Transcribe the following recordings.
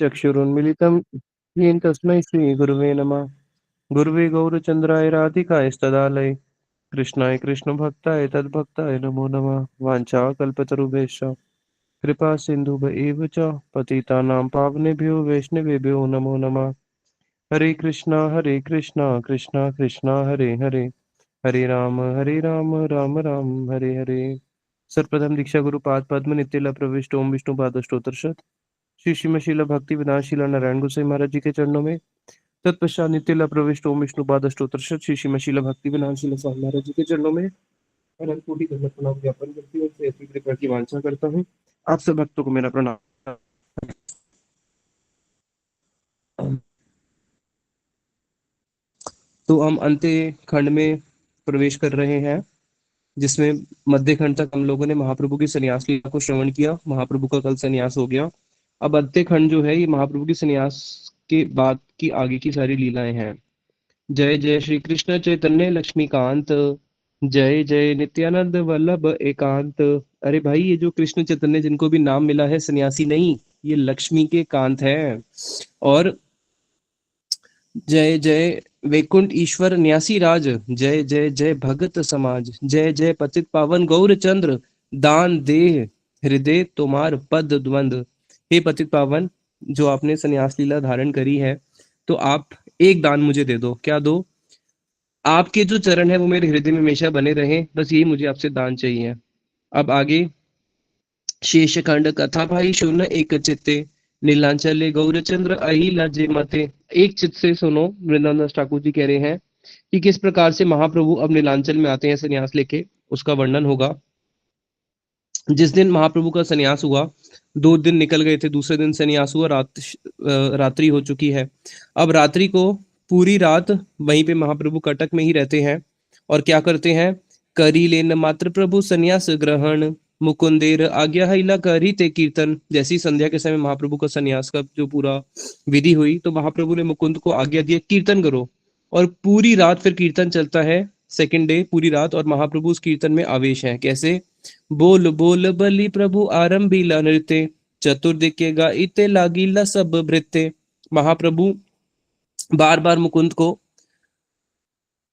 चक्षुरुन्मिलितं येन तस्मै श्रीगुरुवे नमः। गुरुवे गौरचन्द्राय राधिकायस्तदालये कृष्णाय कृष्णभक्ताय तद्भक्ताय नमो नमः। वाञ्छाकल्पतरुभ्यश्च कृपा सिन्धुभ एव च पतितानां पावनेभ्यो वैष्णवेभ्यो नमो नमः। हरे कृष्णा कृष्णा कृष्णा हरे हरे, हरे राम राम राम हरे हरे। सर्वप्रथम दीक्षा गुरुपाद पद्म नित्य प्रविष्ट ओम विष्णु पाद स्तोत्र श्री श्रीमशील भक्ति विनाशीला नारायण गोसाई महाराज जी के चरणों में। तत्पश्चात नित्य प्रविष्ट ओम विष्णु पाद स्तोत्र श्री श्रीमशील भक्ति विनाशीला स्वामी महाराज जी के चरणों में अनंत कोटि दंडवत प्रणाम ज्ञापन करती हूँ, उनसे अपनी कृपा की वांछा करता हूँ। आप सब भक्तों को मेरा प्रणाम। तो हम अंत्य खंड में प्रवेश कर रहे हैं, जिसमें मध्य खंड तक हम लोगों ने महाप्रभु की संन्यास लीला को श्रवण किया। महाप्रभु का कल संन्यास हो गया। अब अंत्य खंड जो है ये महाप्रभु की संन्यास के बाद की आगे की सारी लीलाएं हैं। जय जय श्री कृष्ण चैतन्य लक्ष्मीकांत, जय जय नित्यानंद वल्लभ एकांत। अरे भाई, ये जो कृष्ण चैतन्य जिनको भी नाम मिला है सन्यासी नहीं, ये लक्ष्मी के कांत है। और जय जय वैकुंठ ईश्वर न्यासी राज, जय जय जय भगत समाज, जय जय पतित पावन गौर चंद्र, दान दे हृदय तुम्हार पद द्वंद। हे पतित पावन, जो आपने संन्यास लीला धारण करी है, तो आप एक दान मुझे दे दो। क्या दो? आपके जो चरण है वो मेरे हृदय में हमेशा बने रहें, बस यही मुझे आपसे दान चाहिए। अब आगे शेष खंड कथा भाई सुन एक चित्ते, नीलांचल गौरचंद्र अहिला जे मते। एक चित्त से सुनो, वृंदावन दास ठाकुर जी कह रहे हैं कि किस प्रकार से महाप्रभु अब नीलांचल में आते हैं संन्यास लेके, उसका वर्णन होगा। जिस दिन महाप्रभु का संन्यास हुआ, 2 दिन निकल गए थे, दूसरे दिन संन्यास हुआ, रात्रि हो चुकी है। अब रात्रि को पूरी रात वहीं पे महाप्रभु कटक में ही रहते हैं। और क्या करते हैं? करी लेन मात्र प्रभु संन्यास ग्रहण, मुकुंदेर आज्ञा हिला करी ते कीर्तन। जैसी संध्या के समय महाप्रभु का संन्यास का जो पूरा विधि हुई, तो महाप्रभु ने मुकुंद को आज्ञा दी कीर्तन करो। और पूरी रात फिर कीर्तन चलता है, सेकंड डे पूरी रात। और महाप्रभु उस कीर्तन में आवेश है। कैसे? बोल बोल बलि प्रभु आरंभीला नृत्य, चतुर्दिके गाइते लागिला सब भृत्य। महाप्रभु बार बार मुकुंद को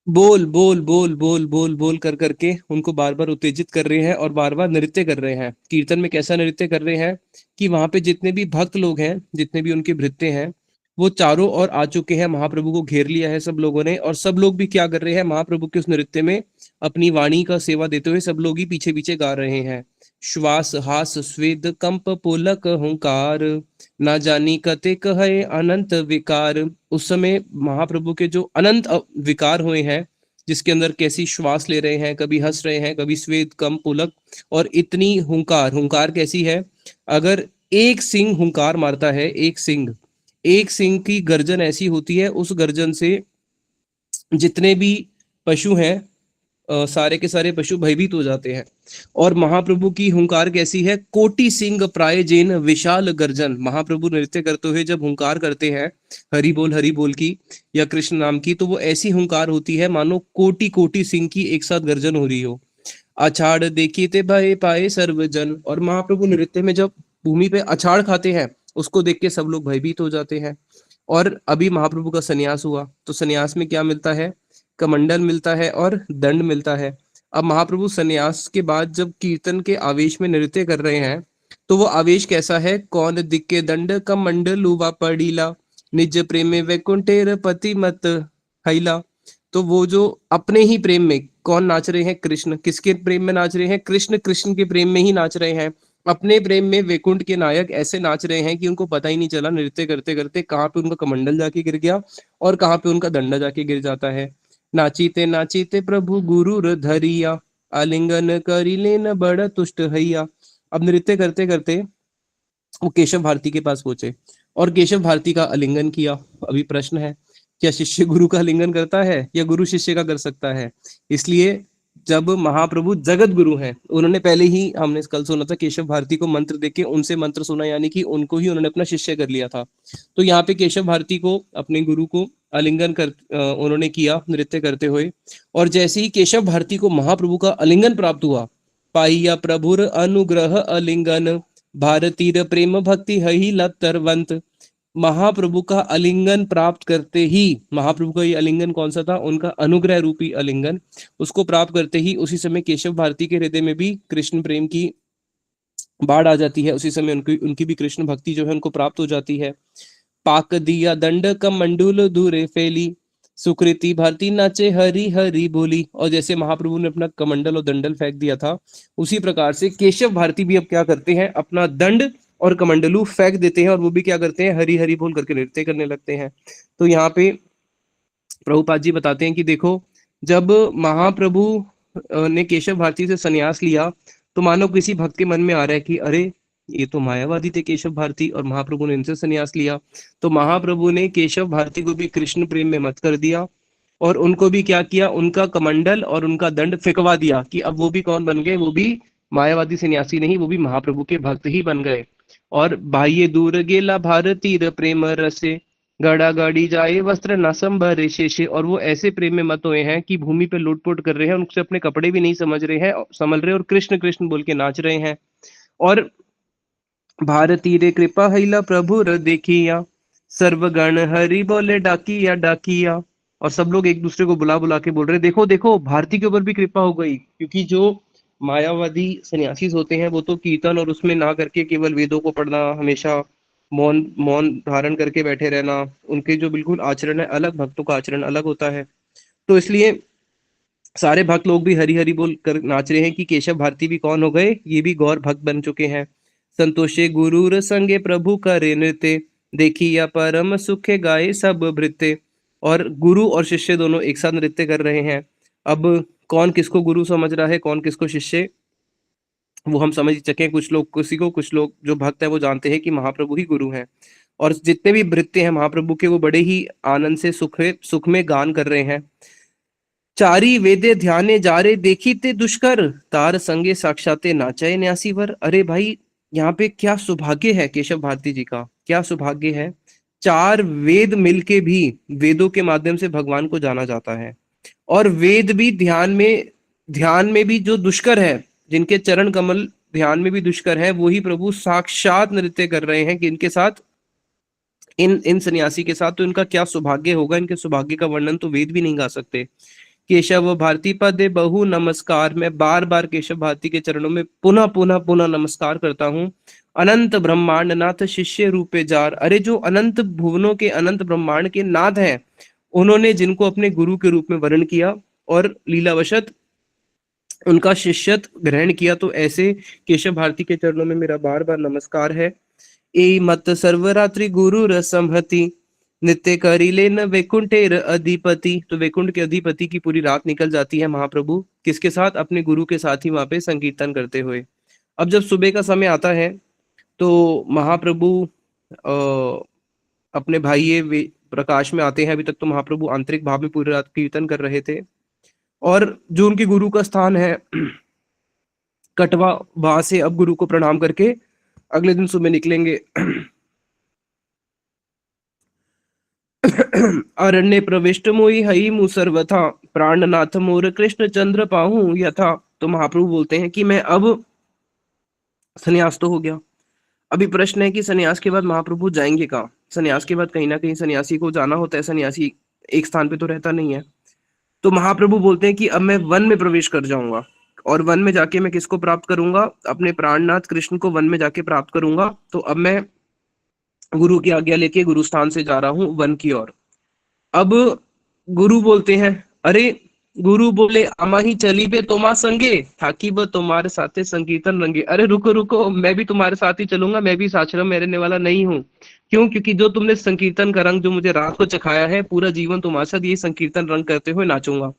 बोल बोल बोल बोल बोल बोल कर करके उनको बार बार उत्तेजित कर रहे हैं और बार बार नृत्य कर रहे हैं। कीर्तन में कैसा नृत्य कर रहे हैं कि वहां पे जितने भी भक्त लोग हैं, जितने भी उनके भृत्य हैं, वो चारों ओर आ चुके हैं। महाप्रभु को घेर लिया है सब लोगों ने, और सब लोग भी क्या कर रहे हैं? महाप्रभु के उस नृत्य में अपनी वाणी का सेवा देते हुए सब लोग ही पीछे पीछे गा रहे हैं। श्वास हास स्वेद कंप पुलक हुंकार, ना जानी कते कहे अनंत विकार। उस समय महाप्रभु के जो अनंत विकार हुए हैं, जिसके अंदर कैसी श्वास ले रहे हैं, कभी हंस रहे हैं, कभी स्वेद कम पुलक, और इतनी हुंकार। हुंकार कैसी है? अगर एक सिंह हुंकार मारता है, एक सिंह की गर्जन ऐसी होती है, उस गर्जन से जितने भी पशु हैं, सारे के सारे पशु भयभीत हो जाते हैं। और महाप्रभु की हुंकार कैसी है? कोटि सिंह प्राय जेन विशाल गर्जन। महाप्रभु नृत्य करते हुए जब हुंकार करते हैं हरि बोल की या कृष्ण नाम की, तो वो ऐसी हुंकार होती है मानो कोटि कोटि सिंह की एक साथ गर्जन हो रही हो। अछाड़ देखी ते भय पाए सर्वजन। और महाप्रभु नृत्य में जब भूमि पे अछाड़ खाते हैं, उसको देख के सब लोग भयभीत हो जाते हैं। और अभी महाप्रभु का संन्यास हुआ, तो संन्यास में क्या मिलता है? कमंडल मिलता है और दंड मिलता है। अब महाप्रभु संन्यास के बाद जब कीर्तन के आवेश में नृत्य कर रहे हैं, तो वो आवेश कैसा है? कौन दिक्के दंड कमंडल हुआ पड़ीला, निज प्रेम में वैकुंठेर पति मत हैला। तो वो जो अपने ही प्रेम में कौन नाच रहे हैं? कृष्ण। किसके प्रेम में नाच रहे हैं? कृष्ण। कृष्ण के प्रेम में ही नाच रहे हैं। अपने प्रेम में वैकुंठ के नायक ऐसे नाच रहे हैं कि उनको पता ही नहीं चला नृत्य करते करते कहाँ पे उनका कमंडल जाके गिर गया और कहाँ पे उनका दंडा जाके गिर जाता है। नाचीते प्रभु गुरुर धरिया, आलिंगन करी लेन बड़ा तुष्ट हैया। अब नृत्य करते करते वो केशव भारती के पास पहुंचे और केशव भारती का आलिंगन किया। अभी प्रश्न है, क्या शिष्य गुरु का आलिंगन करता है या गुरु शिष्य का कर सकता है? इसलिए जब महाप्रभु जगत गुरु हैं, उन्होंने पहले ही, हमने कल सुना था, केशव भारती को मंत्र देके उनसे मंत्र सुना, यानी कि उनको ही उन्होंने अपना शिष्य कर लिया था। तो यहाँ पे केशव भारती को, अपने गुरु को आलिंगन कर उन्होंने किया नृत्य करते हुए। और जैसे ही केशव भारती को महाप्रभु का आलिंगन प्राप्त हुआ, पाइया प्रभुर अनुग्रह आलिंगन, भारतीय प्रेम भक्ति हही लतरवंत। महाप्रभु का आलिंगन प्राप्त करते ही, महाप्रभु का ये आलिंगन कौन सा था, उनका अनुग्रह रूपी आलिंगन, उसको प्राप्त करते ही उसी समय केशव भारती के हृदय में भी कृष्ण प्रेम की बाढ़ आ जाती है। उसी समय उनकी उनकी भी कृष्ण भक्ति जो है उनको प्राप्त हो जाती है। पाक दिया दंड कमंडूल दूरे फैली, सुकृति भारती नाचे हरी हरी बोली। और जैसे महाप्रभु ने अपना कमंडल और दंडल फेंक दिया था, उसी प्रकार से केशव भारती भी अब क्या करते हैं, अपना दंड और कमंडलू फेंक देते हैं और वो भी क्या करते हैं, हरी हरी बोल करके नृत्य करने लगते हैं। तो यहाँ पे प्रभुपाद जी बताते हैं कि देखो, जब महाप्रभु ने केशव भारती से संन्यास लिया, तो मानो किसी भक्त के मन में आ रहा है कि अरे, ये तो मायावादी थे केशव भारती, और महाप्रभु ने इनसे संन्यास लिया। तो महाप्रभु ने केशव भारती को भी कृष्ण प्रेम में मत कर दिया, और उनको भी क्या किया, उनका कमंडल और उनका दंड फिकवा दिया कि अब वो भी कौन बन गए, वो भी मायावादी सन्यासी नहीं, वो भी महाप्रभु के भक्त ही बन गए। और बाह्य दूर गेला भारती प्रेम रसे, गड़ा गाड़ी जाए वस्त्र न संभरे शेषे। और वो ऐसे प्रेम में मत हुए हैं कि भूमि पे लुटपुट कर रहे हैं, उनसे अपने कपड़े भी नहीं समझ रहे हैं, संभल रहे, और कृष्ण कृष्ण बोल के नाच रहे हैं। और भारती रे कृपा हैला प्रभु र देखिया, सर्वगण हरि बोले डाकिया डाकिया। और सब लोग एक दूसरे को बुला बुला के बोल रहे, देखो देखो भारती के ऊपर भी कृपा हो गई। क्योंकि जो मायावादी सन्यासी होते हैं, वो तो कीर्तन और उसमें ना करके केवल वेदों को पढ़ना, हमेशा मौन मौन धारण करके बैठे रहना, उनके जो बिल्कुल आचरण है अलग, भक्तों का आचरण अलग होता है। तो इसलिए सारे भक्त लोग भी हरि हरि बोल कर नाच रहे हैं कि केशव भारती भी कौन हो गए, ये भी गौर भक्त बन चुके हैं। संतोषे गुरुर संगे प्रभु करे नृत्य, देखिया परम सुखे गाए सब भृत्य। और गुरु और शिष्य दोनों एक साथ नृत्य कर रहे हैं। अब कौन किसको गुरु समझ रहा है, कौन किसको शिष्य, वो हम समझ सके। कुछ लोग किसी को, कुछ लोग जो भक्त है वो जानते हैं कि महाप्रभु ही गुरु हैं। और जितने भी भृत्य हैं महाप्रभु के, वो बड़े ही आनंद से सुख में गान कर रहे हैं। चारी वेदे ध्याने जारे देखी ते दुष्कर, तार संगे साक्षाते नाचे न्यासी वर। अरे भाई, यहाँ पे क्या सौभाग्य है केशव भारती जी का, क्या सौभाग्य है। चार वेद मिलके भी, वेदों के माध्यम से भगवान को जाना जाता है। और वेद भी ध्यान में भी जो दुष्कर है, जिनके चरण कमल ध्यान में भी दुष्कर है, वो ही प्रभु साक्षात नृत्य कर रहे हैं कि इनके साथ, इन इन सन्यासी के साथ। तो इनका क्या सौभाग्य होगा, इनके सौभाग्य का वर्णन तो वेद भी नहीं गा सकते। केशव भारती पदे बहु नमस्कार, मैं बार बार केशव भारती के चरणों में पुनः पुनः पुनः नमस्कार करता हूँ। अनंत ब्रह्मांड नाथ शिष्य रूपे जार। अरे, जो अनंत भुवनों के, अनंत ब्रह्मांड के नाथ हैं, उन्होंने जिनको अपने गुरु के रूप में वर्ण किया और लीलावशत उनका शिष्यत्व ग्रहण किया, तो ऐसे केशव भारती के चरणों में मेरा बार बार नमस्कार है। ए मत सर्वरात्रि गुरु रसमहति, नित्य करी लेन वैकुंठेर अधिपति। तो वैकुंठ के अधिपति की पूरी रात निकल जाती है महाप्रभु किसके साथ, अपने गुरु के साथ ही वहां पे संकीर्तन करते हुए। अब जब सुबह का समय आता है, तो महाप्रभु अपने भाई प्रकाश में आते हैं। अभी तक तो महाप्रभु आंतरिक भाव में पूरी रात कीर्तन कर रहे थे, और जो उनके गुरु का स्थान है कटवा, वहां से अब गुरु को प्रणाम करके अगले दिन सुबह निकलेंगे। अरण्य प्रविष्ट मोहि हई मुसर्वथा, प्राणनाथ मोर कृष्ण चंद्र पाहु यथा। तो महाप्रभु बोलते हैं कि मैं अब, सन्यास तो हो गया, अभी प्रश्न है कि सन्यास के बाद महाप्रभु जाएंगे कहाँ। सन्यास के बाद कहीं ना कहीं सन्यासी को जाना होता है, सन्यासी एक स्थान पे तो रहता नहीं है। तो महाप्रभु बोलते हैं कि अब मैं वन में प्रवेश कर जाऊंगा, और वन में जाके मैं किसको प्राप्त करूंगा, अपने प्राणनाथ कृष्ण को वन में जाके प्राप्त करूंगा। तो अब मैं गुरु की आज्ञा लेके गुरु स्थान से जा रहा हूँ वन की ओर। अब गुरु बोलते हैं, अरे, गुरु बोले अमा ही चली बे तोमा संगे, थाकी ब तुम्हारे साथे संकीर्तन रंगे। अरे रुको रुको, मैं भी तुम्हारे साथ ही चलूंगा, मैं भी इस आश्रम में रहने वाला नहीं हूँ। क्यों? क्योंकि जो तुमने संकीर्तन का रंग जो मुझे रात को चखाया है, पूरा जीवन तुम्हारे साथ ये संकीर्तन रंग करते हुए नाचूंगा।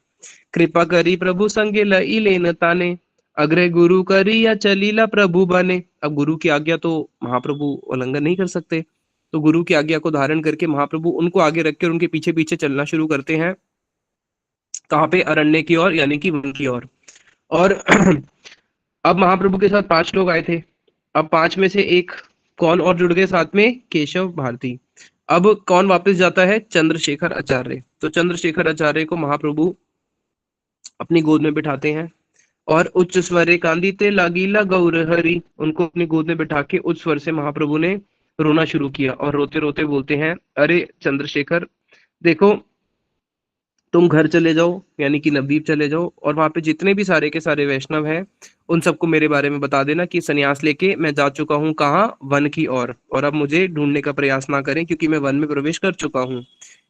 कृपा करी प्रभु संगे लई लेन ताने, अग्रे गुरु करी या चलीला प्रभु बने। अब गुरु की आज्ञा तो महाप्रभु उल्लंघन नहीं कर सकते, तो गुरु की आज्ञा को धारण करके महाप्रभु उनको आगे रख के उनके पीछे पीछे चलना शुरू करते हैं। कहाँ पे? अरण्य की ओर, यानी कि वन की ओर। और अब महाप्रभु के साथ 5 लोग आए थे। अब 5 में से एक कौन और जुड़ गए साथ में? केशव भारती। अब कौन वापस जाता है? चंद्रशेखर आचार्य। तो चंद्रशेखर आचार्य को महाप्रभु अपनी गोद में बिठाते हैं, और उच्च स्वरे कांदिते लागीला गौर हरि, उनको अपनी गोद में बिठा के उच्च स्वर से महाप्रभु ने रोना शुरू किया और रोते रोते बोलते हैं, अरे चंद्रशेखर देखो, तुम घर चले जाओ, यानी कि नवदीप चले जाओ, और वहां पे जितने भी सारे के सारे वैष्णव हैं उन सबको मेरे बारे में बता देना कि सन्यास लेके मैं जा चुका हूँ कहाँ, वन की ओर, और अब मुझे ढूंढने का प्रयास ना करें क्योंकि मैं वन में प्रवेश कर चुका हूँ।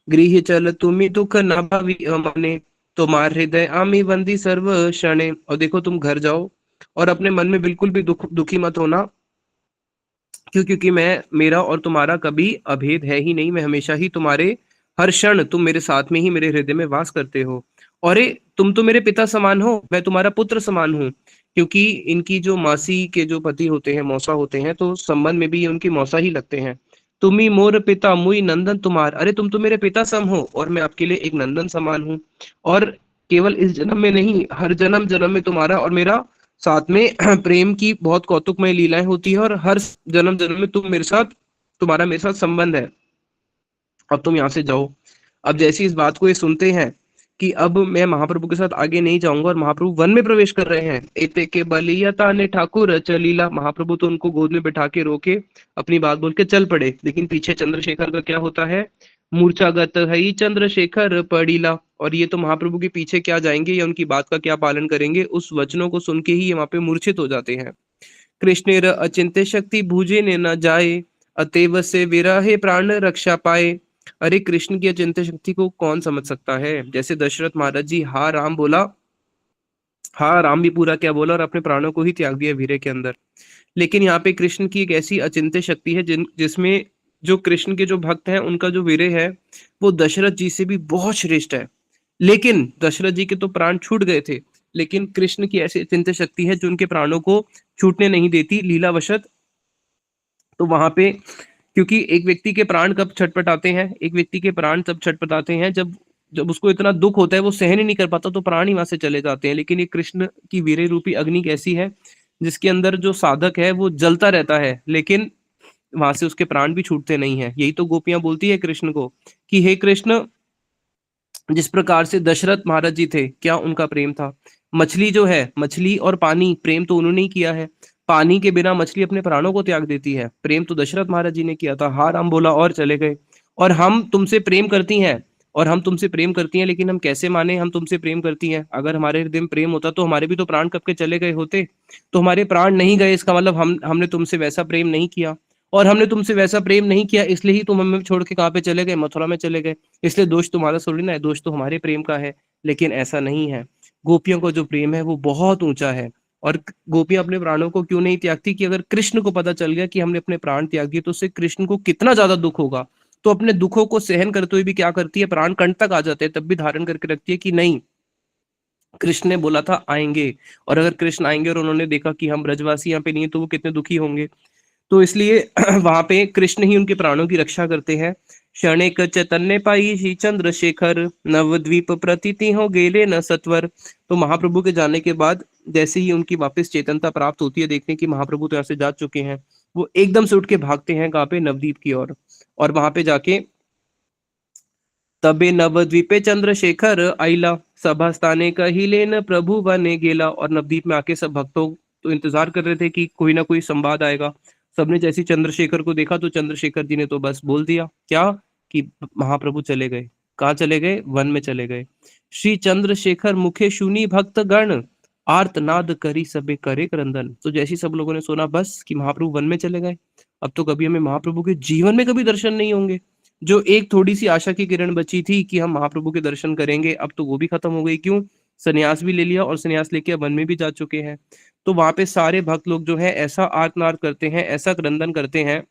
गृह चल तुम्ही दुख न भावी मने, तुम्हार हृदय आमी बंदी सर्व क्षणे। और देखो तुम घर जाओ और अपने मन में बिल्कुल भी दुखी मत होना, क्यों? क्योंकि मैं, मेरा और तुम्हारा कभी अभेद है ही नहीं, मैं हमेशा ही तुम्हारे, हर क्षण तुम मेरे साथ में ही मेरे हृदय में वास करते हो। और तुम तो मेरे पिता समान हो, मैं तुम्हारा पुत्र समान हूँ, क्योंकि इनकी जो मासी के जो पति होते हैं, मौसा होते हैं, तो संबंध में भी ये उनकी मौसा ही लगते हैं। तुम्ही मोर पिता मुई नंदन तुम्हार, अरे तुम तो मेरे पिता सम हो और मैं आपके लिए एक नंदन समान हूँ। और केवल इस जन्म में नहीं, हर जन्म जन्म में तुम्हारा और मेरा साथ में प्रेम की बहुत कौतुकमय लीलाएं होती है, और हर जन्म जन्म में तुम मेरे साथ, तुम्हारा मेरे साथ संबंध है। अब तुम यहाँ से जाओ। अब जैसे इस बात को ये सुनते हैं कि अब मैं महाप्रभु के साथ आगे नहीं जाऊंगा, और महाप्रभु वन में प्रवेश कर रहे हैं, एते के बलियता ने ठाकुर चलीला, महाप्रभु तो उनको गोद में बैठा के रोके अपनी बात बोल के चल पड़े, लेकिन पीछे चंद्रशेखर का क्या होता है, मूर्छागत है चंद्रशेखर पड़ीला। और ये तो महाप्रभु के पीछे क्या जाएंगे या उनकी बात का क्या पालन करेंगे, उस वचनों को सुन के ही ये वहां पे मूर्छित हो जाते हैं। कृष्णेर अचिंत्य शक्ति भूजे ने न जाए, अतएव से विरहे प्राण रक्षा पाए। अरे कृष्ण की अचिंत्य शक्ति को कौन समझ सकता है? जैसे दशरथ महाराज जी हा राम बोला, हाँ राम भी पूरा क्या बोला और अपने प्राणों को ही त्याग दिया वीरे के अंदर। लेकिन यहाँ पे कृष्ण की एक ऐसी अचिंत्य शक्ति है जिसमें जो कृष्ण के जो भक्त हैं उनका जो वीरे है वो दशरथ जी से भी बहुत श्रेष्ठ है। लेकिन दशरथ जी के तो प्राण छूट गए थे, लेकिन कृष्ण की ऐसी अचिंत्य शक्ति है जो उनके प्राणों को छूटने नहीं देती लीलावशत। तो वहां पे, क्योंकि एक व्यक्ति के प्राण कब छटपटाते हैं, एक व्यक्ति के प्राण तब छटपटाते हैं जब जब उसको इतना दुख होता है, वो सहन ही नहीं कर पाता, तो प्राण ही वहां से चले जाते हैं। लेकिन ये कृष्ण की वीरे रूपी अग्नि कैसी है, जिसके अंदर जो साधक है वो जलता रहता है, लेकिन वहां से उसके प्राण भी छूटते नहीं है। यही तो गोपियां बोलती है कृष्ण को कि हे कृष्ण, जिस प्रकार से दशरथ महाराज जी थे, क्या उनका प्रेम था। मछली जो है, मछली और पानी, प्रेम तो उन्होंने ही किया है। पानी के बिना मछली अपने प्राणों को त्याग देती है, प्रेम तो दशरथ महाराज जी ने किया था। हाँ राम बोला और चले गए। और हम तुमसे प्रेम करती हैं, और हम तुमसे प्रेम करती हैं, लेकिन हम कैसे माने हम तुमसे प्रेम करती हैं? अगर हमारे हृदय में प्रेम होता तो हमारे भी तो प्राण कब के चले गए होते। तो हमारे प्राण नहीं गए, इसका मतलब हमने तुमसे वैसा प्रेम नहीं किया, और हमने तुमसे वैसा प्रेम नहीं किया इसलिए ही तुम हमें छोड़ के कहाँ पे चले गए, मथुरा में चले गए। इसलिए दोष तुम्हारा थोड़ी ना है, दोष तो हमारे प्रेम का है। लेकिन ऐसा नहीं है, गोपियों का जो प्रेम है वो बहुत ऊंचा है। और गोपियां अपने प्राणों को क्यों नहीं त्यागती, कि अगर कृष्ण को पता चल गया कि हमने अपने प्राण त्याग दिए तो उससे कृष्ण को कितना ज्यादा दुख होगा। तो अपने दुखों को सहन करते हुए भी क्या करती है, प्राण कंठ तक आ जाते हैं तब भी धारण करके रखती है कि नहीं, कृष्ण ने बोला था आएंगे, और अगर कृष्ण आएंगे और उन्होंने देखा कि हम ब्रजवासी यहाँ पे नहीं है तो वो कितने दुखी होंगे। तो इसलिए वहां पे कृष्ण ही उनके प्राणों की रक्षा करते हैं। क्षणिक चैतन्य पाई श्री चंद्रशेखर, नवद्वीप प्रतीति हो गेले न सत्वर। तो महाप्रभु के जाने के बाद जैसे ही उनकी वापस चेतनता प्राप्त होती है, देखने की महाप्रभु तो यहाँ से जा चुके हैं, वो एकदम से उठ के भागते हैं कहाँ पे, नवद्वीप की ओर। और वहां पे जाके तबे नवद्वीपे चंद्रशेखर आइला, सभा स्थाने कहिले न प्रभु बने गेला। और नवद्वीप में आके सब भक्तों तो इंतजार कर रहे थे कि कोई ना कोई संवाद आएगा। सबने जैसे ही चंद्रशेखर को देखा तो चंद्रशेखर जी ने तो बस बोल दिया क्या, कि महाप्रभु चले गए। कहाँ चले गए? वन में चले गए। श्री चंद्रशेखर मुखे सुनी भक्त गण, आर्तनाद करी सबे करे क्रंदन। तो जैसे ही सब लोगों ने सुना बस कि महाप्रभु वन में चले गए, अब तो कभी हमें महाप्रभु के जीवन में कभी दर्शन नहीं होंगे। जो एक थोड़ी सी आशा की किरण बची थी कि हम महाप्रभु के दर्शन करेंगे, अब तो वो भी खत्म हो गई। क्यों? सन्यास भी ले लिया और सन्यास लेके वन में भी जा चुके हैं। तो वहां पे सारे भक्त लोग जो है ऐसा आर्तनाद करते हैं, ऐसा क्रंदन करते हैं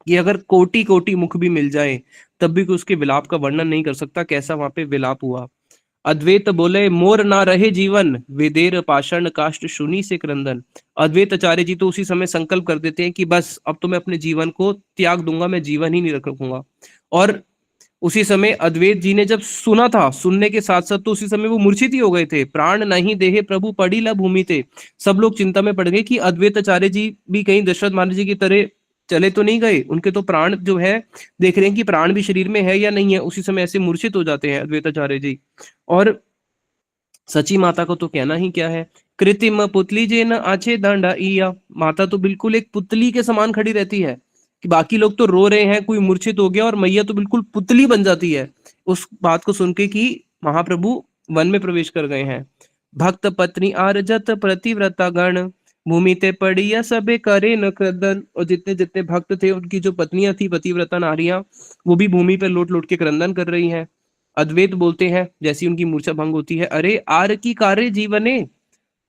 कि अगर कोटि कोटि मुख भी मिल जाए तब भी कोई उसके विलाप का वर्णन नहीं कर सकता, कैसा वहां पे विलाप हुआ। अद्वैत बोले मोर ना रहे जीवन, वेदेर पाषाण काष्ठ शूनी से क्रंदन। अद्वैत आचार्य जी तो उसी समय संकल्प कर देते हैं कि बस अब तो मैं अपने जीवन को त्याग दूंगा, मैं जीवन ही नहीं रखूंगा। और उसी समय अद्वैत जी ने जब सुना था, सुनने के साथ साथ तो उसी समय वो मूर्छित ही हो गए थे। प्राण नहीं देहे प्रभु पड़ी ला भूमि थे। सब लोग चिंता में पड़ गए कि अद्वैत आचार्य जी भी कहीं दशरथ महाराज जी की तरह चले तो नहीं गए, उनके तो प्राण जो है, देख रहे हैं कि प्राण भी शरीर में है या नहीं है। उसी समय ऐसे मूर्छित हो जाते हैं अद्वैत आचार्य जी। और सची माता को तो कहना ही क्या है, कृत्रिम पुतली जे न आछे दांडा इया। माता तो बिल्कुल एक पुतली के समान खड़ी रहती है, कि बाकी लोग तो रो रहे हैं, कोई मूर्छित हो गया और मैया तो बिल्कुल पुतली बन जाती है उस बात को सुन के कि महाप्रभु वन में प्रवेश कर गए हैं। भक्त पत्नी आरजत प्रतिव्रता गण, भूमि ते पड़िया सबे करे न क्रदन। और जितने जितने भक्त थे उनकी जो पत्नियां थी पतिव्रता नारियां, वो भी भूमि पर लोट लोट के क्रंदन कर रही हैं। अद्वैत बोलते हैं जैसी उनकी मूर्छा भंग होती है, अरे आर की कार्य जीवने,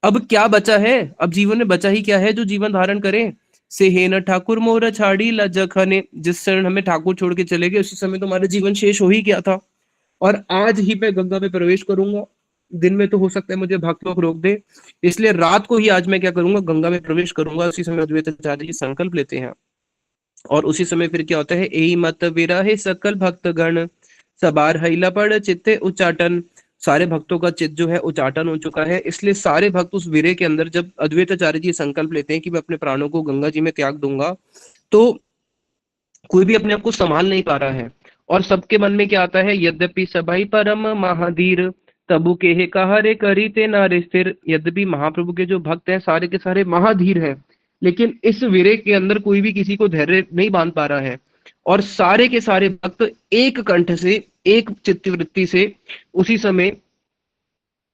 अब क्या बचा है, अब जीवन में बचा ही क्या है जो जीवन धारण करे। से हे न ठाकुर मोर छाड़ी लजखने, जिस क्षण हमें ठाकुर छोड़ के चले गए उसी समय तुम्हारा जीवन शेष हो ही गया था। और आज ही मैं गंगा में प्रवेश करूंगा, दिन में तो हो सकता है मुझे भक्त लोग रोक दे, इसलिए रात को ही आज मैं क्या करूंगा, गंगा में प्रवेश करूंगा। उसी समय अद्वैताचार्य जी संकल्प लेते हैं और उसी समय फिर क्या होता है, एई मत विरहे सकल भक्त गण, सबार हैला पड़ चित्ते उच्चाटन। सारे भक्तों का चित्त जो है उच्चाटन हो चुका है, इसलिए सारे भक्त उस विरह के अंदर जब अद्वैताचार्य जी संकल्प लेते हैं कि मैं अपने प्राणों को गंगा जी में त्याग दूंगा, तो कोई भी अपने आप को संभाल नहीं पा रहा है। और सबके मन में क्या आता है, यद्यपि सबाई परम महाधीर, तबु के हे कहरे करी ते नारे स्थिर। यद्यपि महाप्रभु के जो भक्त हैं सारे के सारे महाधीर हैं, लेकिन इस विरह के अंदर कोई भी किसी को धैर्य नहीं बांध पा रहा है। और सारे के सारे भक्त एक कंठ से, एक चित्तवृत्ति से, उसी समय,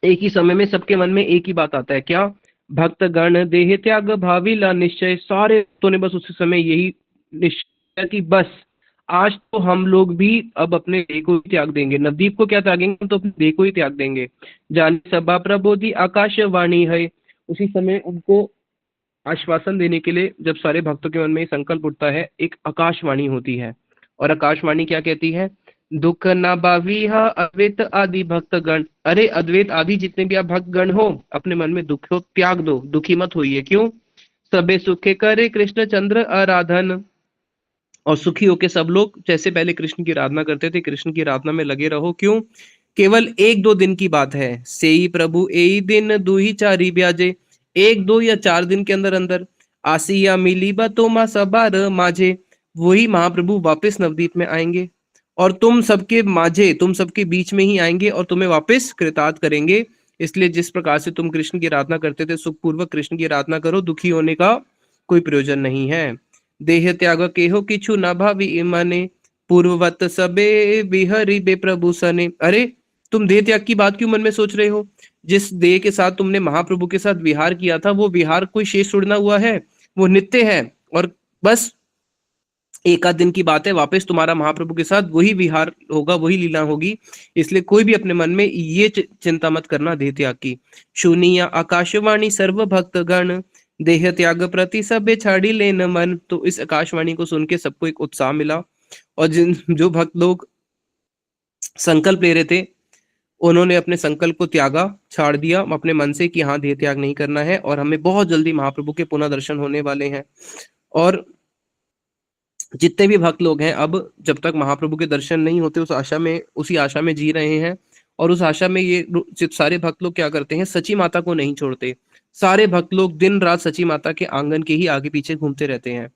एक ही समय में सबके मन में एक ही बात आता है, क्या, भक्त गण देह त्याग भाविला निश्चय। सारे भक्तों ने बस उसी समय यही निश्चय कि बस आज तो हम लोग भी अब अपने देह को ही त्याग देंगे। नवदीप को क्या त्यागेंगे, हम तो अपने देह को ही त्याग देंगे। जाने सभा प्रबोधि आकाशवाणी है। उसी समय उनको आश्वासन देने के लिए जब सारे भक्तों के मन में ये संकल्प उठता है, एक आकाशवाणी होती है। और आकाशवाणी क्या कहती है, दुख न बाविहा अद्वैत आदि भक्त गण। अरे अद्वैत आदि जितने भी आप भक्त गण हो, अपने मन में दुख को त्याग दो, दुखी मत होइए। क्यों, सबे सुखे करे कृष्ण चंद्र आराधन। और सुखी होके सब लोग जैसे पहले कृष्ण की आराधना करते थे, कृष्ण की आराधना में लगे रहो। क्यों, केवल एक दो दिन की बात है, सेई प्रभु एई दिन दुही चारी ब्याजे। एक दो या 4 दिन के अंदर अंदर आसिया मिली बतोमा सबार माझे, वही महाप्रभु वापस नवदीप में आएंगे और तुम सबके माझे, तुम सबके बीच में ही आएंगे और तुम्हें वापस कृतार्थ करेंगे। इसलिए जिस प्रकार से तुम कृष्ण की आराधना करते थे, सुखपूर्वक कृष्ण की आराधना करो, दुखी होने का कोई प्रयोजन नहीं है। देह त्याग केहो किछु न भावी मने, पूर्ववत सबे बिहरि बे प्रभु सने। अरे तुम देह त्याग की बात क्यों मन में सोच रहे हो, जिस देह के साथ तुमने महाप्रभु के साथ विहार किया था, वो विहार कोई शेष छोड़ना हुआ है, वो नित्य है। और बस एक आध दिन की बात है, वापस तुम्हारा महाप्रभु के साथ वही विहार होगा, वही लीला होगी। इसलिए कोई भी अपने मन में ये चिंता मत करना देह त्याग की। सुनिया आकाशवाणी सर्व भक्त गण, देह त्याग प्रति सबे छाड़ी लेन मन। तो इस आकाशवाणी को सुन के सबको एक उत्साह मिला और जिन जो भक्त लोग संकल्प ले रहे थे, उन्होंने अपने संकल्प को त्यागा, छाड़ दिया अपने मन से कि हाँ देह त्याग नहीं करना है और हमें बहुत जल्दी महाप्रभु के पुनः दर्शन होने वाले हैं। और जितने भी भक्त लोग हैं अब जब तक महाप्रभु के दर्शन नहीं होते उस आशा में, उसी आशा में जी रहे हैं। और उस आशा में ये सारे भक्त लोग क्या करते हैं, सची माता को नहीं छोड़ते। सारे भक्त लोग दिन रात सची माता के आंगन के ही आगे पीछे घूमते रहते हैं।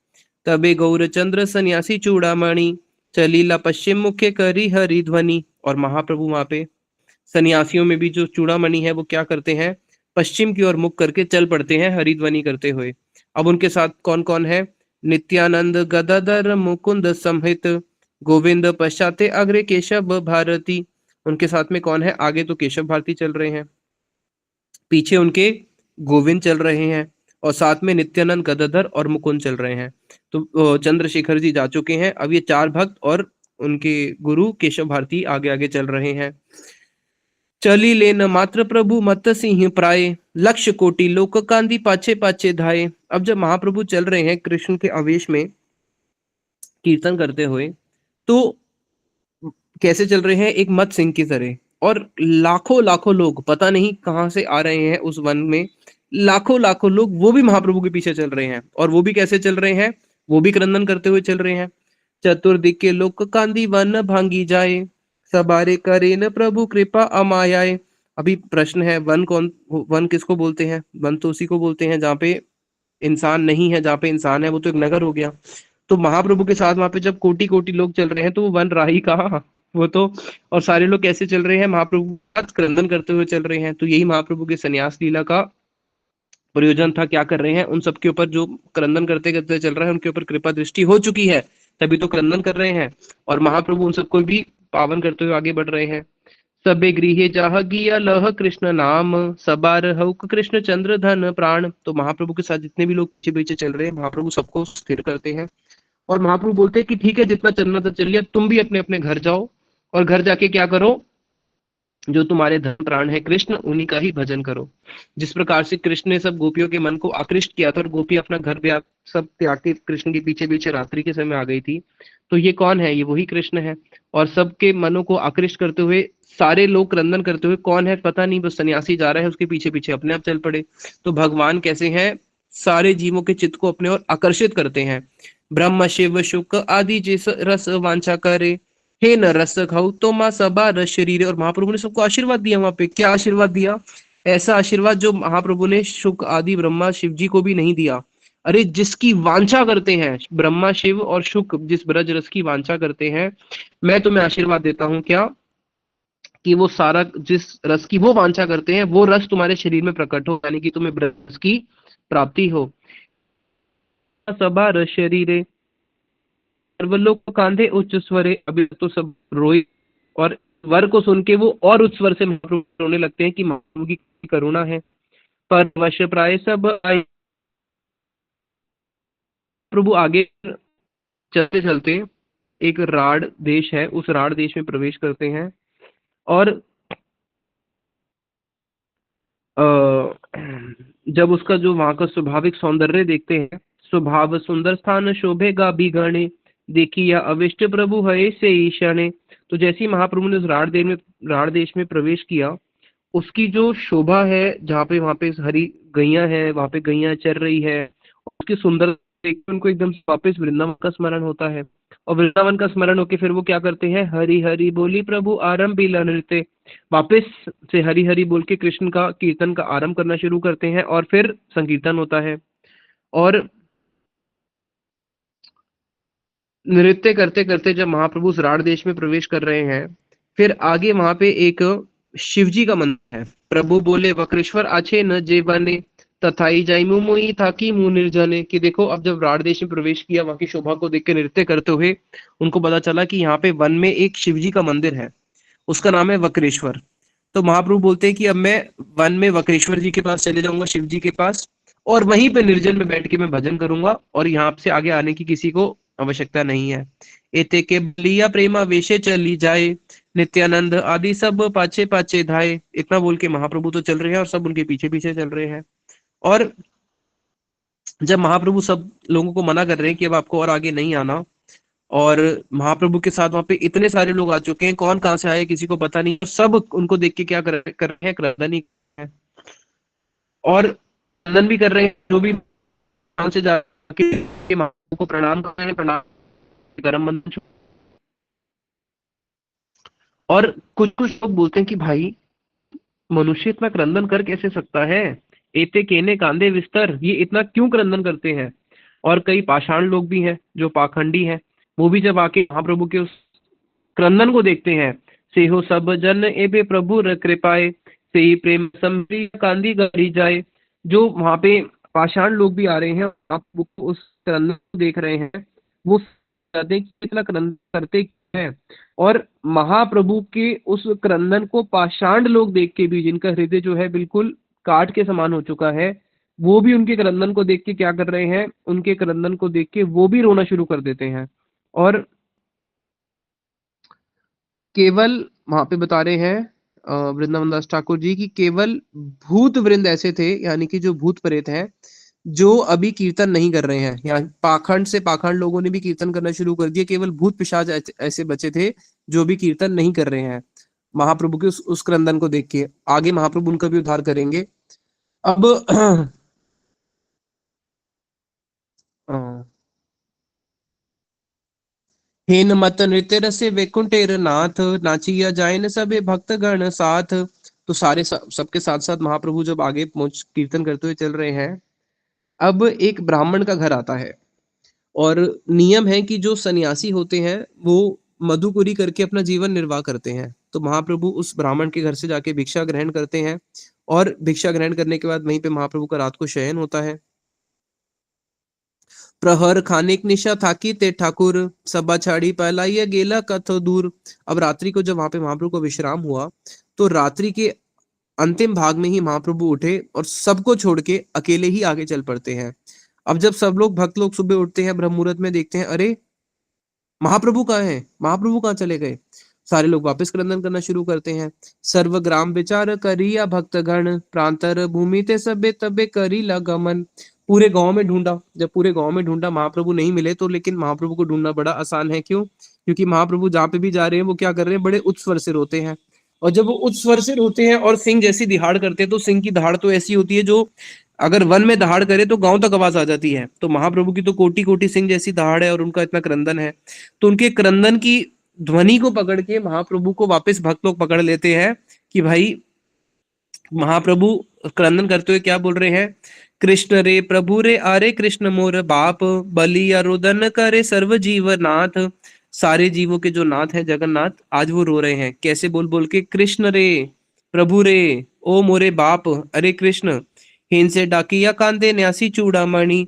तबे गौरचंद्र सन्यासी चूड़ामणि, चलीला पश्चिम मुखे करी हरि ध्वनि। और महाप्रभु वहां पे सन्यासियों में भी जो चूड़ामणि है वो क्या करते हैं, पश्चिम की ओर मुख करके चल पड़ते हैं हरिध्वनि करते हुए। अब उनके साथ कौन कौन है, नित्यानंद गदाधर मुकुंद संहित, गोविंद पश्चाते अग्रे केशव भारती। उनके साथ में कौन है, आगे तो केशव भारती चल रहे हैं, पीछे उनके गोविंद चल रहे हैं और साथ में नित्यानंद गदाधर और मुकुंद चल रहे हैं। तो चंद्रशेखर जी जा चुके हैं, अब ये 4 भक्त और उनके गुरु केशव भारती आगे आगे चल रहे हैं। चली लेन मात्र प्रभु मत सिंह प्राय, लक्ष्य कोटि लोक कांदी पाछे पाछे धाये। अब जब महाप्रभु चल रहे हैं कृष्ण के आवेश में कीर्तन करते हुए, तो कैसे चल रहे हैं, एक मत सिंह की तरह। और लाखों लाखों लोग पता नहीं कहां से आ रहे हैं उस वन में, लाखों लाखों लोग वो भी महाप्रभु के पीछे चल रहे हैं। और वो भी कैसे चल रहे हैं, वो भी क्रंदन करते हुए चल रहे हैं। चतुर्दिक के लोक कांदी वन भांगी जाए, सबारे करे न प्रभु कृपा अमायाए। अभी प्रश्न है, वन कौन, वन किसको बोलते हैं, वन तो उसी को बोलते हैं जहाँ पे इंसान नहीं है, जहाँ पे इंसान है वो तो एक नगर हो गया। तो महाप्रभु के साथ वहां पे जब कोटि कोटि लोग चल रहे हैं तो वो वन रहा ही कहाँ, वो तो। और सारे लोग कैसे चल रहे हैं, महाप्रभु के साथ क्रंदन करते हुए चल रहे हैं। तो यही महाप्रभु के संन्यास लीला का प्रयोजन था, क्या कर रहे हैं, उन सबके ऊपर जो क्रंदन करते करते चल रहा है उनके ऊपर कृपा दृष्टि हो चुकी है, तभी तो क्रंदन कर रहे हैं। और महाप्रभु उन सबको भी पावन करते हुए आगे बढ़ रहे हैं। सबे गृहे जाह गिया लह कृष्ण नाम, सबार हउक कृष्ण चंद्र धन प्राण। तो महाप्रभु के साथ जितने भी लोग पीछे पीछे चल रहे हैं, महाप्रभु सबको स्थिर करते हैं। और महाप्रभु बोलते हैं कि ठीक है, जितना चलना था चल लिया, तुम भी अपने अपने घर जाओ, और घर जाके क्या करो, जो तुम्हारे धन प्राण है कृष्ण, उन्हीं का ही भजन करो। जिस प्रकार से कृष्ण ने सब गोपियों के मन को आकृष्ट किया था और गोपी अपना घर ब्याह सब त्याग के कृष्ण के पीछे पीछे रात्रि के समय आ गई थी, तो ये कौन है, ये वही कृष्ण है। और सबके मनों को आकृष्ट करते हुए सारे लोग क्रंदन करते हुए, कौन है पता नहीं, बस सन्यासी जा रहा है उसके पीछे पीछे अपने आप चल पड़े। तो भगवान कैसे हैं, सारे जीवों के चित्त को अपने ओर आकर्षित करते हैं। ब्रह्म शिव शुक आदि जिस रस वांछा करे, हे न रस खाऊ तो माँ सबा रस शरीर। और महाप्रभु ने सबको आशीर्वाद दिया, वहां पे क्या आशीर्वाद दिया, ऐसा आशीर्वाद जो महाप्रभु ने शुक आदि ब्रह्मा शिव जी को भी नहीं दिया। अरे जिसकी वांछा करते हैं ब्रह्मा शिव और शुक, जिस ब्रज रस की वांछा करते हैं, मैं तुम्हें आशीर्वाद देता हूं क्या, कि वो सारा जिस रस की वो वांछा करते हैं वो रस तुम्हारे शरीर में प्रकट हो, यानी कि तुम्हें ब्रज की प्राप्ति हो। सबा रस शरीरे, सर्वलोक कांधे उच्च स्वरे। अभी तो सब रोए, और वर को सुन के वो और उच्च स्वर से महाप्रभु रोने लगते हैं कि महाप्रभु की करुणा है। पर वश प्राय सब आए। प्रभु आगे चलते चलते एक राड देश है, उस राड देश में प्रवेश करते हैं। और जब उसका जो वहां का स्वाभाविक सौंदर्य देखते हैं, स्वभाव सुंदर स्थान शोभेगा बिगणे, देखी या अविष्ट प्रभु है से ईशाने। तो जैसे ही महाप्रभु ने उस राड देश में प्रवेश किया, उसकी जो शोभा है, जहाँ पे वहां पे हरी गैया है, वहां पे गैया चर रही है, उसकी सुंदर देख के उनको एकदम वापस वृंदावन का स्मरण होता है। और वृंदावन का स्मरण होके फिर वो क्या करते हैं, हरि हरि बोली प्रभु आरंभ बिला नृत्य, वापस से हरि हरि बोल के कृष्ण का कीर्तन का आरंभ करना शुरू करते हैं, और फिर संकीर्तन होता है। और नृत्य करते करते जब महाप्रभु उस राड़ देश में प्रवेश कर रहे हैं, फिर आगे वहां पे एक शिव जी का मंदिर है। प्रभु बोले वक्रेश्वर आछे न जे बने, तथाई जाई मुँह मोई था कि मुंह निर्जने। कि देखो, अब जब राड़ देश में प्रवेश किया, वहां की शोभा को देख के नृत्य करते हुए उनको पता चला कि यहाँ पे वन में एक शिव जी का मंदिर है, उसका नाम है वक्रेश्वर। तो महाप्रभु बोलते हैं कि अब मैं वन में वक्रेश्वर जी के पास चले जाऊंगा, शिव जी के पास, और वहीं पे निर्जन में बैठ के मैं भजन करूंगा, और यहाँ से आगे आने की किसी को आवश्यकता नहीं है। एते के बलिया प्रेमा वेशे चली जाए, नित्यानंद आदि सब पाछे पाछे धाए। इतना बोल के महाप्रभु तो चल रहे हैं और सब उनके पीछे पीछे चल रहे हैं। और जब महाप्रभु सब लोगों को मना कर रहे हैं कि अब आपको और आगे नहीं आना, और महाप्रभु के साथ वहां पे इतने सारे लोग आ चुके हैं, कौन कहाँ से आए किसी को पता नहीं, सब उनको देख के क्या कर रहे हैं, क्रंदन ही कर रहे हैं। और क्रंदन भी कर रहे हैं, जो भी मान से जाके महाप्रभु को प्रणाम कर रहे हैं, प्रणाम करम बंधन और कुछ कुछ लोग बोलते हैं कि भाई, मनुष्य इतना क्रंदन कर कैसे सकता है, एते केने कांदे विस्तर, ये इतना क्यों क्रंदन करते हैं। और कई पाषाण लोग भी हैं जो पाखंडी हैं, वो भी जब आके महाप्रभु के उस क्रंदन को देखते हैं, से हो सब जन एबे प्रभु कृपाए, से ही प्रेम समरी कांदी गड़ी जाए। जो वहां पे पाषाण लोग भी आ रहे हैं, आप उस क्रंदन को देख रहे हैं, वो कहते हैं कि इतना क्रंदन करते क्यों हैं। और महाप्रभु के उस क्रंदन को पाषाण लोग देख के भी, जिनका हृदय जो है बिल्कुल काठ के समान हो चुका है, वो भी उनके क्रंदन को देख के क्या कर रहे हैं, उनके क्रंदन को देख के वो भी रोना शुरू कर देते हैं। और केवल वहां पे बता रहे हैं वृंदावन दास ठाकुर जी की, केवल भूत वृंद ऐसे थे, यानी कि जो भूत प्रेत हैं, जो अभी कीर्तन नहीं कर रहे हैं। यहाँ पाखंड से पाखंड लोगों ने भी कीर्तन करना शुरू कर दिया, केवल भूत पिशाच ऐसे बचे थे जो भी कीर्तन नहीं कर रहे हैं। महाप्रभु के उस क्रंदन को देख के आगे महाप्रभु उनका भी उद्धार करेंगे। अब हेन मत नृत्य रसे वैकुंठेर नाथ, नाचिया जायन सबे भक्त गण साथ। तो सारे सबके साथ साथ महाप्रभु जब आगे पहुंच कीर्तन करते हुए चल रहे हैं, अब एक ब्राह्मण का घर आता है। और नियम है कि जो सन्यासी होते हैं वो मधुकुरी करके अपना जीवन निर्वाह करते हैं। तो महाप्रभु उस ब्राह्मण के घर से जाके भिक्षा ग्रहण करते हैं, और भिक्षा ग्रहण करने के बाद वहीं पे महाप्रभु का रात को शयन होता है। प्रहर खानिक निशा थाकी ते ठाकुर, सभा छाड़ी पहलाइए गेला कथो दूर। अब रात्रि को जब वहां पे महाप्रभु को विश्राम हुआ, तो रात्रि के अंतिम भाग में ही महाप्रभु उठे और सबको छोड़ के अकेले ही आगे चल पड़ते हैं। अब जब सब लोग भक्त लोग सुबह उठते हैं, ब्रह्म मुहूर्त में देखते हैं, अरे महाप्रभु कहाँ हैं, महाप्रभु कहाँ चले गए। सारे लोग वापस क्रंदन करना शुरू करते हैं। सर्वग्राम विचार करिया भक्त गण, प्रांतर भूमि ते सबे तबे करी गमन। पूरे गांव में ढूंढा, जब पूरे गांव में ढूंढा महाप्रभु नहीं मिले, तो लेकिन महाप्रभु को ढूंढना बड़ा आसान है। क्यों? क्योंकि महाप्रभु जहाँ पे भी जा रहे हैं वो क्या कर रहे हैं, बड़े उच्च स्वर से रोते हैं। और जब वो उच्च स्वर से रोते हैं और सिंह जैसी दिहाड़ करते हैं, तो सिंह की दहाड़ तो ऐसी होती है जो अगर वन में दहाड़ करे तो गांव तक आवाज आ जाती है। तो महाप्रभु की तो कोटि कोटि सिंह जैसी दहाड़ है और उनका इतना क्रंदन है। तो उनके क्रंदन की ध्वनि को पकड़ के महाप्रभु को वापस भक्त लोग पकड़ लेते हैं कि भाई, महाप्रभु क्रंदन करते हुए क्या बोल रहे हैं, कृष्ण रे प्रभु रे आरे कृष्ण मोर बाप, बलि अरुदन करे सर्व जीव नाथ। सारे जीवों के जो नाथ हैं जगन्नाथ, आज वो रो रहे हैं। कैसे बोल बोल के, कृष्ण रे प्रभु रे ओ मोरे बाप, अरे कृष्ण हिन से डाकिया कांदे न्यासी चूड़ामणि,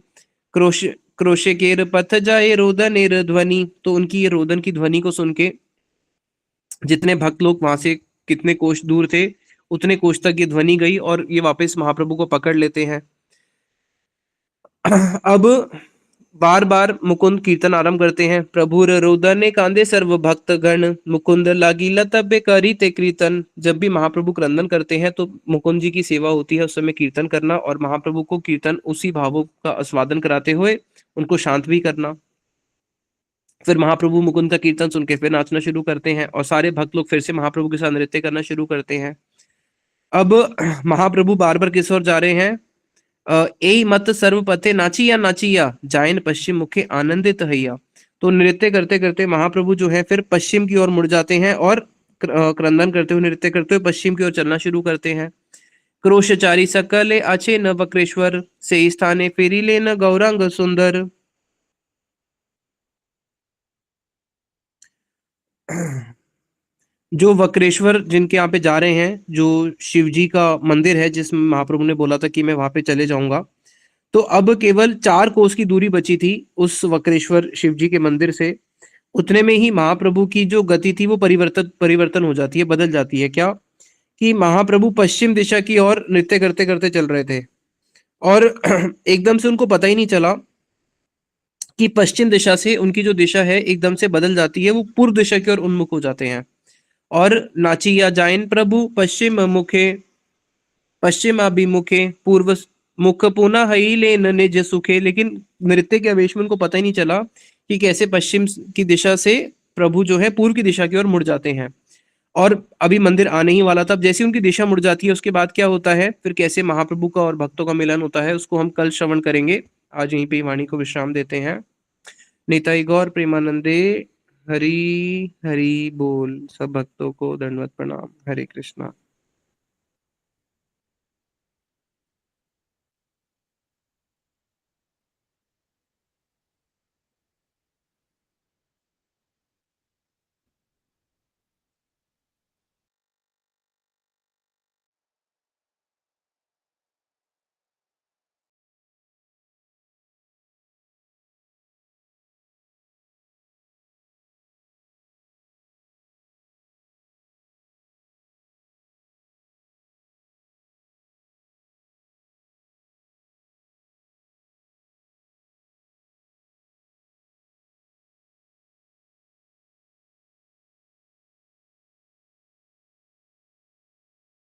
क्रोश क्रोशे केर पथ जाए रोदन ध्वनि। तो उनकी ये रोदन की ध्वनि को सुन के जितने भक्त लोग वहां से कितने कोष दूर थे, उतने कोष तक ये ध्वनि गई और ये वापस महाप्रभु को पकड़ लेते हैं। अब बार बार मुकुंद कीर्तन आरंभ करते हैं। प्रभु रोदने कांदे सर्व भक्त गण, मुकुंद लागी लतबे करी ते कीर्तन। जब भी महाप्रभु क्रंदन करते हैं तो मुकुंद जी की सेवा होती है उस समय कीर्तन करना, और महाप्रभु को कीर्तन उसी भावों का आस्वादन कराते हुए उनको शांत भी करना। फिर महाप्रभु मुकुंद का कीर्तन सुन के फिर नाचना शुरू करते हैं और सारे भक्त लोग फिर से महाप्रभु के साथ नृत्य करना शुरू करते हैं। अब महाप्रभु बार बार किस ओर जा रहे हैं, ए मत सर्व पथे नाचिया जायन पश्चिम मुखे आनंदित हैया। तो नृत्य करते करते महाप्रभु जो है फिर पश्चिम की ओर मुड़ जाते हैं और क्रंदन करते हुए नृत्य करते हुए पश्चिम की ओर चलना शुरू करते हैं। क्रोशचारी सकले आचे न वक्रेश्वर, से स्थाने फेरी ले न गौरांग सुंदर। जो वक्रेश्वर जिनके यहाँ पे जा रहे हैं, जो शिव जी का मंदिर है जिसमें महाप्रभु ने बोला था कि मैं वहां पे चले जाऊंगा, तो अब केवल 4 कोस की दूरी बची थी उस वक्रेश्वर शिव जी के मंदिर से। उतने में ही महाप्रभु की जो गति थी वो परिवर्तन परिवर्तन हो जाती है, बदल जाती है। क्या कि महाप्रभु पश्चिम दिशा की ओर नृत्य करते करते चल रहे थे और एकदम से उनको पता ही नहीं चला कि पश्चिम दिशा से उनकी जो दिशा है एकदम से बदल जाती है, वो पूर्व दिशा की ओर उन्मुख हो जाते हैं। और नाचिया जाइन प्रभु पश्चिम मुखे, पश्चिम अभिमुखे पूर्व मुख पुनः हई लेन निज सुखे। लेकिन नृत्य के आवेश में उनको पता ही नहीं चला कि कैसे पश्चिम की दिशा से प्रभु जो है पूर्व की दिशा की ओर मुड़ जाते हैं, और अभी मंदिर आने ही वाला था। अब जैसे उनकी दिशा मुड़ जाती है उसके बाद क्या होता है, फिर कैसे महाप्रभु का और भक्तों का मिलन होता है, उसको हम कल श्रवण करेंगे। आज यहीं पे वाणी को विश्राम देते हैं। निताई गौर प्रेमानंदे, हरि हरि बोल। सब भक्तों को दंडवत प्रणाम। हरे कृष्णा।